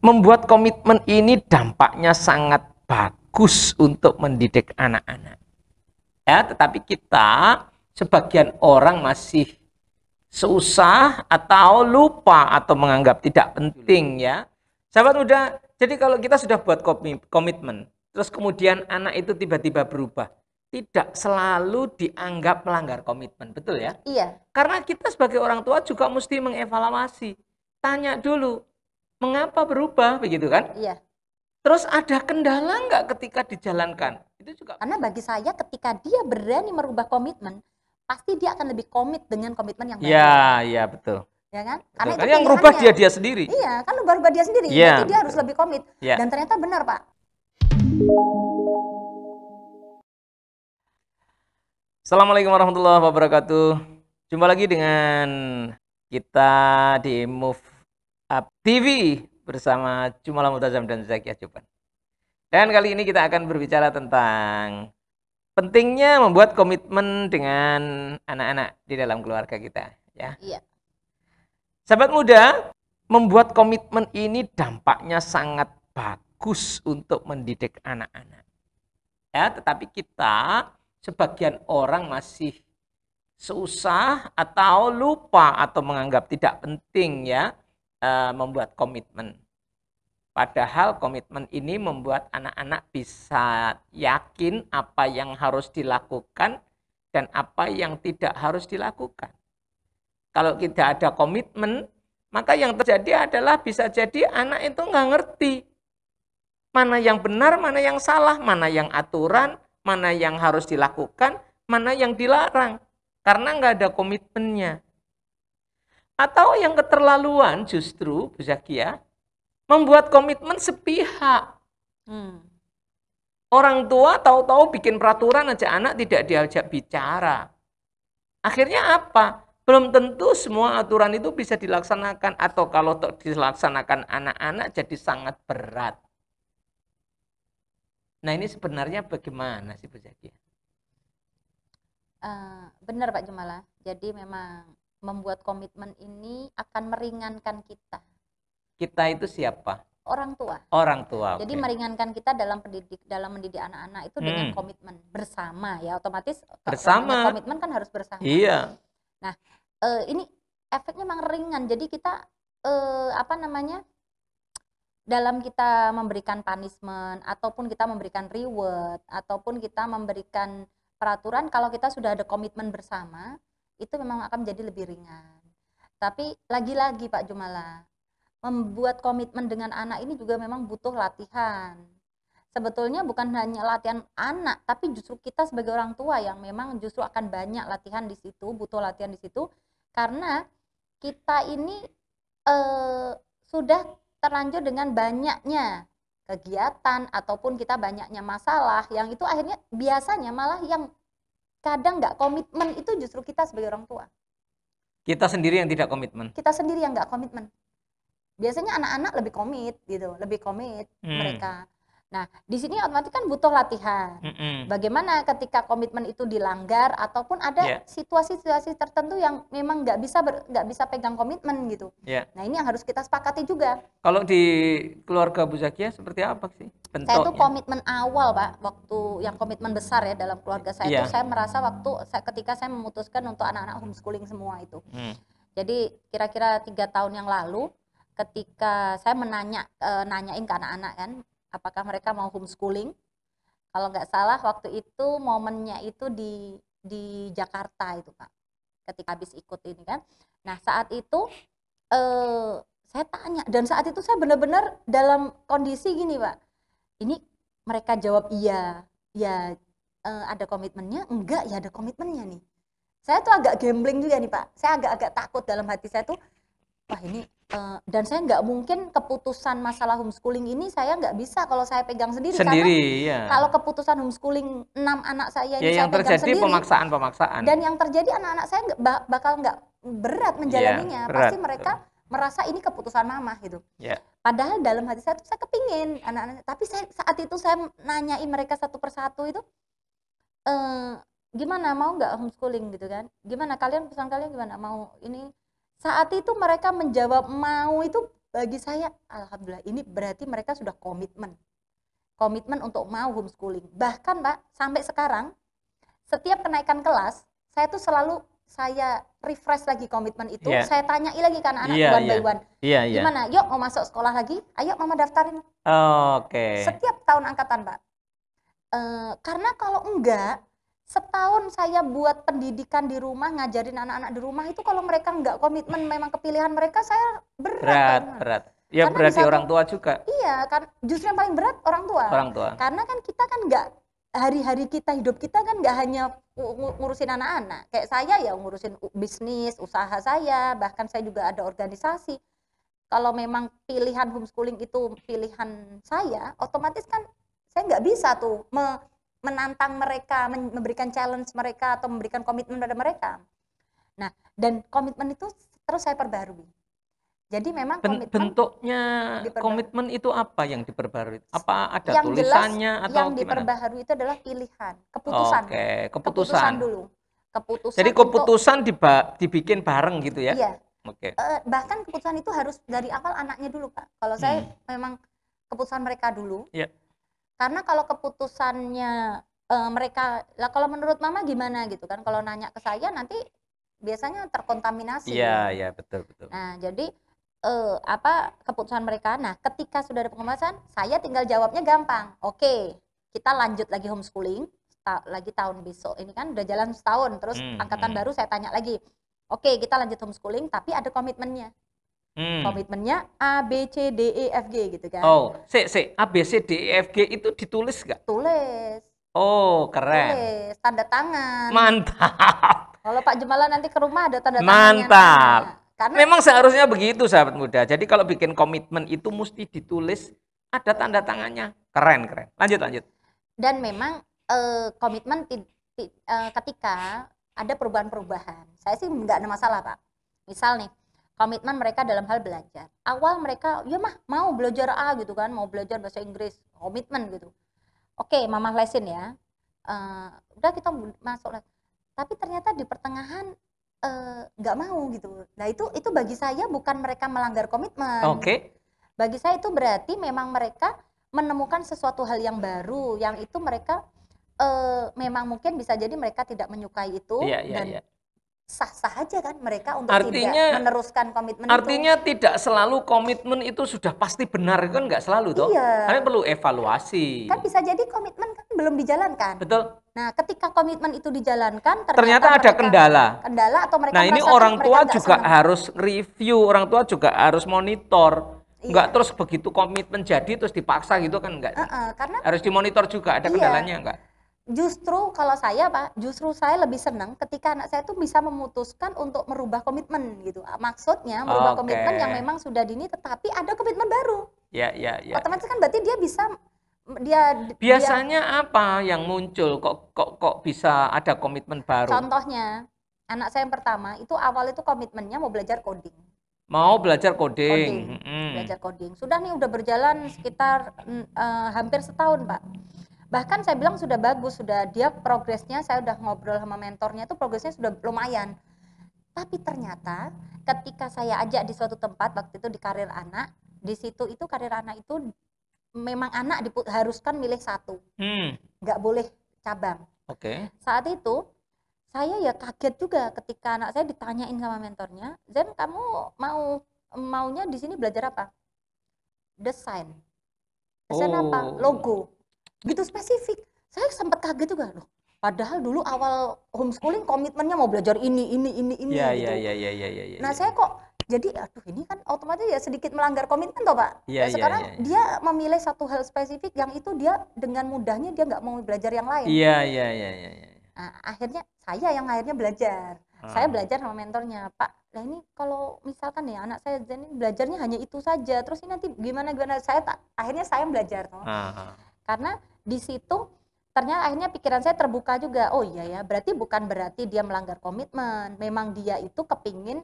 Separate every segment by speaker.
Speaker 1: membuat komitmen ini dampaknya sangat bagus untuk mendidik anak-anak. Ya, tetapi kita sebagian orang masih susah atau lupa atau menganggap tidak penting ya. Sahabat muda, jadi kalau kita sudah buat komitmen, terus kemudian anak itu tiba-tiba berubah, tidak selalu dianggap melanggar komitmen, betul ya?
Speaker 2: Iya.
Speaker 1: Karena kita sebagai orang tua juga mesti mengevaluasi. Tanya dulu, mengapa berubah, begitu kan?
Speaker 2: Iya.
Speaker 1: Terus ada kendala nggak ketika dijalankan? Itu juga.
Speaker 2: Karena bagi saya ketika dia berani merubah komitmen, pasti dia akan lebih komit dengan komitmen yang baru.
Speaker 1: Ya, betul.
Speaker 2: Ya kan?
Speaker 1: Betul.
Speaker 2: Karena itu
Speaker 1: yang rubah dia sendiri.
Speaker 2: Iya, kan berubah dia sendiri.
Speaker 1: Ya,
Speaker 2: berarti dia harus lebih komit.
Speaker 1: Ya.
Speaker 2: Dan ternyata benar, Pak.
Speaker 1: Assalamualaikum warahmatullahi wabarakatuh. Jumpa lagi dengan kita di Move Up TV bersama Jumala Mutazam dan Zakia Juban. Dan kali ini kita akan berbicara tentang pentingnya membuat komitmen dengan anak-anak di dalam keluarga kita, ya.
Speaker 2: Iya.
Speaker 1: Sahabat muda, membuat komitmen ini dampaknya sangat bagus untuk mendidik anak-anak. Ya, tetapi kita sebagian orang masih susah atau lupa atau menganggap tidak penting ya membuat komitmen. Padahal komitmen ini membuat anak-anak bisa yakin apa yang harus dilakukan dan apa yang tidak harus dilakukan. Kalau tidak ada komitmen, maka yang terjadi adalah bisa jadi anak itu nggak ngerti mana yang benar, mana yang salah, mana yang aturan, mana yang harus dilakukan, mana yang dilarang. Karena nggak ada komitmennya. Atau yang keterlaluan justru, Bu Zakia, membuat komitmen sepihak. Orang tua tahu-tahu bikin peraturan aja anak tidak diajak bicara. Akhirnya apa? Belum tentu semua aturan itu bisa dilaksanakan. Atau kalau dilaksanakan anak-anak jadi sangat berat. Nah ini sebenarnya bagaimana sih Bu Zakia?
Speaker 2: Benar Pak Jumala. Jadi memang membuat komitmen ini akan meringankan kita.
Speaker 1: Kita itu siapa?
Speaker 2: Orang tua.
Speaker 1: Orang tua.
Speaker 2: Jadi meringankan kita dalam mendidik anak-anak itu dengan komitmen bersama ya, otomatis
Speaker 1: bersama.
Speaker 2: Komitmen kan harus bersama.
Speaker 1: Iya.
Speaker 2: Nah ini efeknya memang ringan. Jadi kita dalam kita memberikan punishment ataupun kita memberikan reward ataupun kita memberikan peraturan, kalau kita sudah ada komitmen bersama itu memang akan menjadi lebih ringan. Tapi lagi-lagi Pak Jumala, membuat komitmen dengan anak ini juga memang butuh latihan. Sebetulnya bukan hanya latihan anak, tapi justru kita sebagai orang tua yang memang justru akan banyak latihan di situ, butuh latihan di situ, karena kita ini sudah terlanjur dengan banyaknya kegiatan ataupun kita banyaknya masalah yang itu akhirnya biasanya malah yang kadang nggak komitmen itu justru kita sebagai orang tua.
Speaker 1: Kita sendiri yang tidak komitmen.
Speaker 2: Kita sendiri yang nggak komitmen. Biasanya anak-anak lebih komit gitu, lebih komit mereka. Nah, di sini otomatis kan butuh latihan. Bagaimana ketika komitmen itu dilanggar ataupun ada situasi-situasi tertentu yang memang nggak bisa pegang komitmen gitu. Nah, ini yang harus kita sepakati juga.
Speaker 1: Kalau di keluarga Bu Zakia seperti apa sih bentuknya?
Speaker 2: Saya tuh komitmen awal Pak, waktu yang komitmen besar ya dalam keluarga saya itu saya merasa ketika saya memutuskan untuk anak-anak homeschooling semua itu. Jadi kira-kira 3 tahun yang lalu ketika saya nanyain ke anak-anak kan, apakah mereka mau homeschooling? Kalau nggak salah waktu itu momennya itu di Jakarta itu Pak, ketika habis ikut ini kan. Nah saat itu saya tanya, dan saat itu saya benar-benar dalam kondisi gini Pak, ini mereka jawab iya, ya ada komitmennya, enggak ya ada komitmennya nih. Saya tuh agak gambling juga nih Pak, saya agak-agak takut dalam hati saya tuh, wah ini dan saya nggak mungkin keputusan masalah homeschooling ini saya nggak bisa kalau saya pegang sendiri karena kalau keputusan homeschooling 6 anak saya ini saya pegang sendiri,
Speaker 1: pemaksaan
Speaker 2: dan yang terjadi anak-anak saya bakal nggak berat menjalaninya, pasti mereka merasa ini keputusan mama gitu. Padahal dalam hati saya tuh saya kepingin anak-anak, tapi saat itu saya nanyain mereka satu persatu itu, gimana mau nggak homeschooling gitu kan, gimana pesan kalian gimana mau ini. Saat itu mereka menjawab mau itu bagi saya alhamdulillah ini berarti mereka sudah komitmen untuk mau homeschooling. Bahkan Pak, sampai sekarang setiap kenaikan kelas saya tuh selalu saya refresh lagi komitmen itu, saya tanyai lagi ke anak-anak one by one. Gimana? Yuk mau masuk sekolah lagi? Ayo mama daftarin. Setiap tahun angkatan Pak. Karena kalau enggak, setahun saya buat pendidikan di rumah, ngajarin anak-anak di rumah itu kalau mereka enggak komitmen memang kepilihan mereka, saya berat.
Speaker 1: Ya karena berarti orang tua juga.
Speaker 2: Iya, kan justru yang paling berat orang tua. Karena kan kita kan enggak, hari-hari kita, hidup kita kan enggak hanya ngurusin anak-anak. Kayak saya ya ngurusin bisnis, usaha saya, bahkan saya juga ada organisasi. Kalau memang pilihan homeschooling itu pilihan saya, otomatis kan saya nggak bisa tuh menantang mereka, memberikan challenge mereka atau memberikan komitmen pada mereka. Nah, dan komitmen itu terus saya perbarui. Jadi memang
Speaker 1: bentuknya komitmen itu apa yang diperbarui? Apa ada yang tulisannya
Speaker 2: jelas,
Speaker 1: atau
Speaker 2: yang
Speaker 1: gimana?
Speaker 2: Diperbarui itu adalah pilihan, keputusan.
Speaker 1: Keputusan
Speaker 2: dulu. Keputusan.
Speaker 1: Jadi keputusan dibikin bareng gitu ya?
Speaker 2: Iya. Bahkan keputusan itu harus dari awal anaknya dulu, Pak. Kalau saya memang keputusan mereka dulu. Iya. Karena kalau keputusannya mereka, lah kalau menurut mama gimana gitu kan? Kalau nanya ke saya nanti biasanya terkontaminasi.
Speaker 1: Iya, betul.
Speaker 2: Nah, jadi keputusan mereka. Nah, ketika sudah ada pembahasan, saya tinggal jawabnya gampang. Oke, kita lanjut lagi homeschooling lagi tahun besok. Ini kan udah jalan setahun, terus angkatan baru saya tanya lagi. Oke, kita lanjut homeschooling, tapi ada komitmennya. Komitmennya A, B, C, D, E, F, G gitu kan.
Speaker 1: A, B, C, D, E, F, G itu ditulis nggak?
Speaker 2: Tulis.
Speaker 1: Keren.
Speaker 2: Tulis, tanda tangan.
Speaker 1: Mantap.
Speaker 2: Kalau Pak Jemala nanti ke rumah ada tanda
Speaker 1: tangannya. Mantap. Karena memang seharusnya begitu sahabat muda. Jadi kalau bikin komitmen itu mesti ditulis, ada tanda tangannya. Keren. Lanjut.
Speaker 2: Dan memang komitmen ketika ada perubahan-perubahan, saya sih nggak ada masalah Pak. Misal nih, komitmen mereka dalam hal belajar. Awal mereka, ya mah mau belajar A gitu kan, mau belajar bahasa Inggris, komitmen gitu. Oke, mama lesin ya. Udah kita masuk. Tapi ternyata di pertengahan nggak mau gitu. Nah itu bagi saya bukan mereka melanggar komitmen. Bagi saya itu berarti memang mereka menemukan sesuatu hal yang baru, yang itu mereka memang mungkin bisa jadi mereka tidak menyukai itu dan sah-sah aja kan mereka untuk tidak meneruskan komitmen itu.
Speaker 1: Artinya tidak selalu komitmen itu sudah pasti benar, kan nggak selalu toh. Karena perlu evaluasi.
Speaker 2: Kan bisa jadi komitmen kan belum dijalankan.
Speaker 1: Betul.
Speaker 2: Nah, ketika komitmen itu dijalankan
Speaker 1: ternyata ada kendala
Speaker 2: atau mereka
Speaker 1: ini orang tua juga harus review, orang tua juga harus monitor. Enggak terus begitu komitmen jadi terus dipaksa gitu kan enggak.
Speaker 2: Karena
Speaker 1: harus dimonitor juga ada kendalanya enggak.
Speaker 2: Justru kalau saya Pak, saya lebih senang ketika anak saya tuh bisa memutuskan untuk merubah komitmen gitu. Maksudnya merubah komitmen yang memang sudah dini tetapi ada komitmen baru.
Speaker 1: Ya.
Speaker 2: Otomatis kan berarti dia bisa
Speaker 1: biasanya apa yang muncul kok bisa ada komitmen baru?
Speaker 2: Contohnya, anak saya yang pertama itu awal itu komitmennya mau belajar coding.
Speaker 1: Belajar coding.
Speaker 2: Belajar coding. Sudah nih udah berjalan sekitar hampir setahun, Pak. Bahkan saya bilang sudah bagus, sudah dia progresnya, saya udah ngobrol sama mentornya itu progresnya sudah lumayan. Tapi ternyata ketika saya ajak di suatu tempat waktu itu di karir anak, di situ itu karir anak itu memang anak diharuskan milih satu, nggak boleh cabang. Saat itu saya ya kaget juga ketika anak saya ditanyain sama mentornya, Zen kamu maunya di sini belajar apa? Desain apa? Logo. Gitu spesifik. Saya sempat kaget juga loh. Padahal dulu awal homeschooling komitmennya mau belajar ini gitu. Nah, saya kok jadi aduh ini kan otomatis ya sedikit melanggar komitmen toh, Pak. Sekarang dia memilih satu hal spesifik yang itu dia dengan mudahnya dia nggak mau belajar yang lain. Nah, akhirnya saya yang akhirnya belajar. Saya belajar sama mentornya, Pak. Nah ini kalau misalkan ya anak saya ini belajarnya hanya itu saja, terus ini nanti gimana? Akhirnya saya belajar toh. Karena di situ ternyata akhirnya pikiran saya terbuka juga. Oh iya ya, bukan berarti dia melanggar komitmen. Memang dia itu kepingin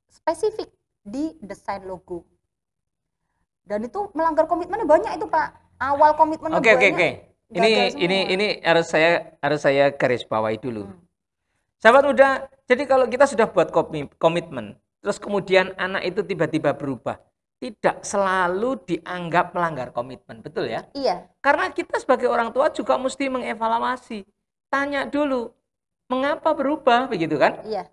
Speaker 2: spesifik di desain logo. Dan itu melanggar komitmennya banyak itu, Pak. Awal komitmennya banyak.
Speaker 1: Ini harus saya garis bawahi dulu. Sahabat muda, jadi kalau kita sudah buat komitmen, terus kemudian anak itu tiba-tiba berubah, tidak selalu dianggap melanggar komitmen, betul ya?
Speaker 2: Iya.
Speaker 1: Karena kita sebagai orang tua juga mesti mengevaluasi. Tanya dulu, mengapa berubah, begitu kan?
Speaker 2: Iya.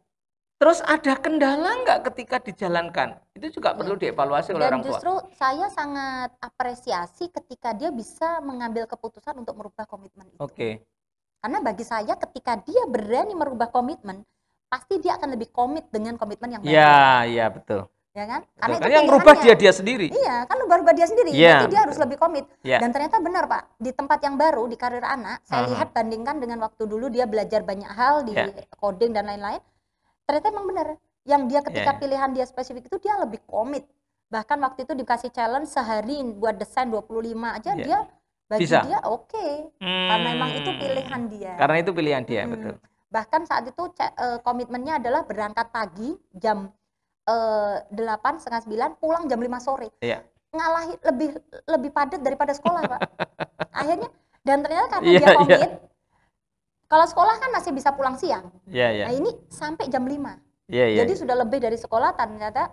Speaker 1: Terus ada kendala nggak ketika dijalankan? Itu juga perlu dievaluasi oleh orang tua.
Speaker 2: Dan justru saya sangat apresiasi ketika dia bisa mengambil keputusan untuk merubah komitmen itu.
Speaker 1: Oke.
Speaker 2: Karena bagi saya ketika dia berani merubah komitmen, pasti dia akan lebih komit dengan komitmen yang baru.
Speaker 1: Iya, iya betul.
Speaker 2: Ya kan?
Speaker 1: Betul.
Speaker 2: Karena itu
Speaker 1: yang merubah dia sendiri.
Speaker 2: Iya, kan berubah dia sendiri.
Speaker 1: Ya,
Speaker 2: berarti dia harus lebih komit.
Speaker 1: Ya.
Speaker 2: Dan ternyata benar Pak, di tempat yang baru, di karir anak, saya lihat bandingkan dengan waktu dulu dia belajar banyak hal di coding dan lain-lain. Ternyata emang benar, yang dia ketika pilihan dia spesifik itu dia lebih komit. Bahkan waktu itu dikasih challenge sehari buat desain 25 aja dia bagi dia oke. Karena emang itu pilihan dia.
Speaker 1: Karena itu pilihan dia, betul.
Speaker 2: Bahkan saat itu komitmennya adalah berangkat pagi jam 8, setengah 9, pulang jam 5 sore.
Speaker 1: Iya.
Speaker 2: Ngalahin lebih padat daripada sekolah, Pak. Akhirnya, dan ternyata karena dia komit, kalau sekolah kan masih bisa pulang siang. Nah ini sampai jam 5. Jadi sudah lebih dari sekolah ternyata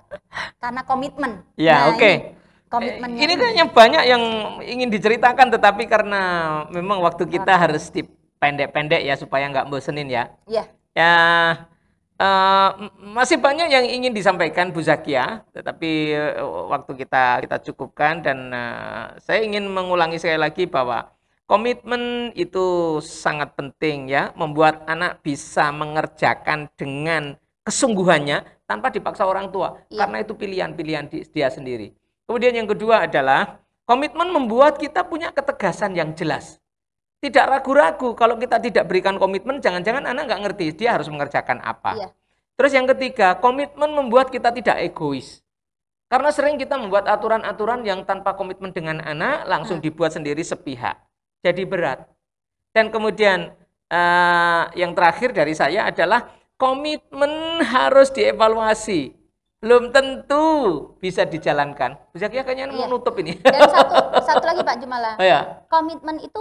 Speaker 2: karena komitmen.
Speaker 1: Iya, oke.
Speaker 2: Komitmennya
Speaker 1: ini kayaknya banyak yang ingin diceritakan, tetapi karena memang waktu kita harus pendek-pendek ya supaya nggak bosenin ya.
Speaker 2: Iya.
Speaker 1: Ya, masih banyak yang ingin disampaikan Bu Zakia, tetapi waktu kita cukupkan dan saya ingin mengulangi sekali lagi bahwa komitmen itu sangat penting ya, membuat anak bisa mengerjakan dengan kesungguhannya tanpa dipaksa orang tua, karena itu pilihan-pilihan dia sendiri. Kemudian yang kedua adalah komitmen membuat kita punya ketegasan yang jelas. Tidak ragu-ragu, kalau kita tidak berikan komitmen, jangan-jangan anak nggak ngerti dia harus mengerjakan apa. Terus yang ketiga, komitmen membuat kita tidak egois. Karena sering kita membuat aturan-aturan yang tanpa komitmen dengan anak, langsung dibuat sendiri sepihak. Jadi berat. Dan kemudian yang terakhir dari saya adalah komitmen harus dievaluasi. Belum tentu bisa dijalankan. Bu Zakia kayaknya mau nutup ini.
Speaker 2: Dan satu lagi Pak Jumala. Komitmen itu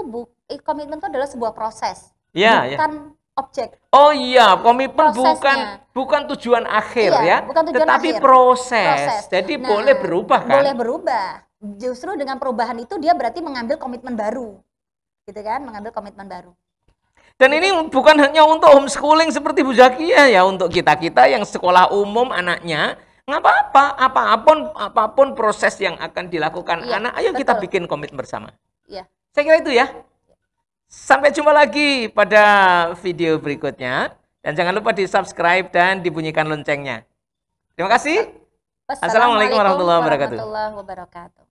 Speaker 2: komitmen itu adalah sebuah proses. Bukan objek.
Speaker 1: Oh iya, komitmen bukan tujuan akhir ya.
Speaker 2: Bukan tujuan
Speaker 1: tetapi
Speaker 2: akhir.
Speaker 1: Proses. Jadi boleh berubah kan?
Speaker 2: Boleh berubah. Justru dengan perubahan itu dia berarti mengambil komitmen baru. Gitu kan, mengambil komitmen baru.
Speaker 1: Dan ini bukan hanya untuk homeschooling seperti Bu Zakia ya, untuk kita-kita yang sekolah umum anaknya, nggak apa-apa, apapun proses yang akan dilakukan anak, ayo kita bikin komitmen bersama. Saya kira itu ya. Sampai jumpa lagi pada video berikutnya, dan jangan lupa di-subscribe dan dibunyikan loncengnya. Terima kasih.
Speaker 2: Assalamualaikum warahmatullahi wabarakatuh.